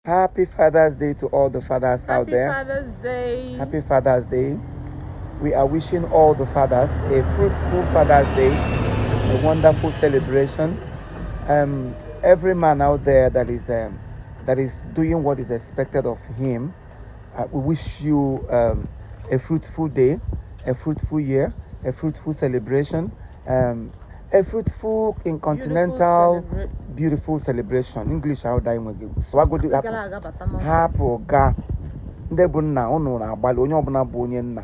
Happy Father's Day to all the fathers out there. Happy Father's Day. Happy Father's Day. We are wishing all the fathers a fruitful Father's Day, a wonderful celebration. Every man out there that is doing what is expected of him, we wish you a fruitful day, a fruitful year, a fruitful celebration, a fruitful incontinental beautiful celebration. English how die mo swagodi hapo ga ndebu nna unu na agbali onye obuna bụ onye nna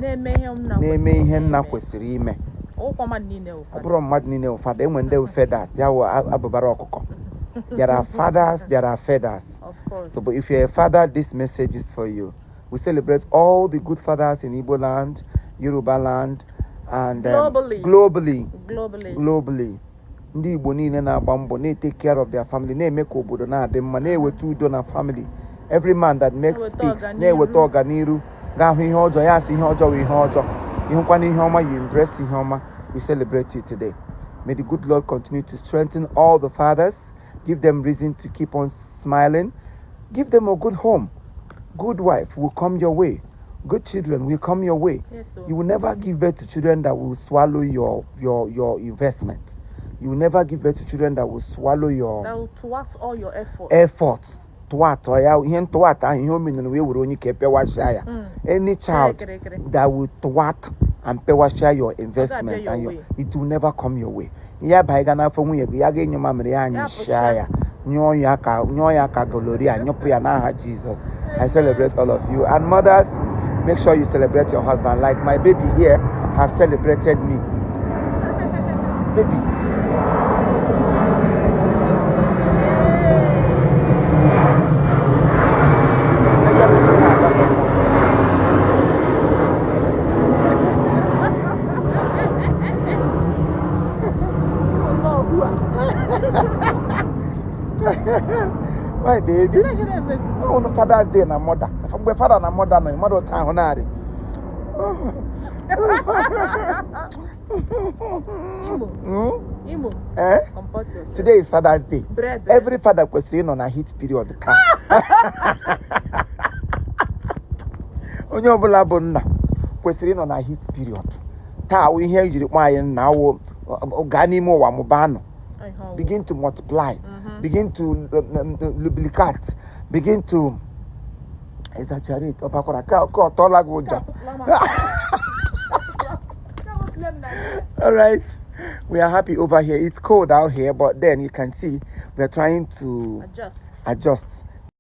na-eme ihe nna kwesịrị ime. Abụrụ mmadụ niile ụfada enwe ndị feathers ya wụ abụbara ọkụkọ. There are fathers, there are feathers. Of course. So, but if you're a father, this message is for you. We celebrate all the good fathers in Igbo land, Yoruba land, and globally. Ndị Igbo niile na-agba mbọ na-take care of their family, na-eme ka obodo na-adị mma, na-eweta udo na family. Every man that makes speaks, na-eweta ọganiru, ga-ahụ ihe ọjọọ, ya asị ihe ọjọọ wụ ihe ọjọọ. Ịhụkwana ihe ọma, you embrace ihe ọma. We celebrate it today. May the good Lord continue to strengthen all the fathers, give them reason to keep on smiling, give them a good home. Good wife will come your way. Good children will come your way. Yes, sir. You will never give birth to children that will swallow your investment. You will never give birth to children that will swallow your... That will thwart all your efforts. Thwart. Any child that will thwart and share your investment, and it will never come your way. Ya baigana for me, ya get your mammy and share. Jesus. I celebrate all of you. And mothers, make sure you celebrate your husband. Like my baby here have celebrated me. Baby. Why, baby? Oh, no, Father's Day, na mother. My father and mother, my mother town, Imo. Today is Father's Day. Every father question on a heat period. Onye ọbụla bụ nna kwesịrị ịnọ na heat period. Taa we ihe ejiri nwanyị nna wo ga n'ime ụwa mụba nọ. Begin to multiply, begin to lubricate, begin to exaggerate. All right, we are happy over here. It's cold out here, but then you can see we are trying to adjust.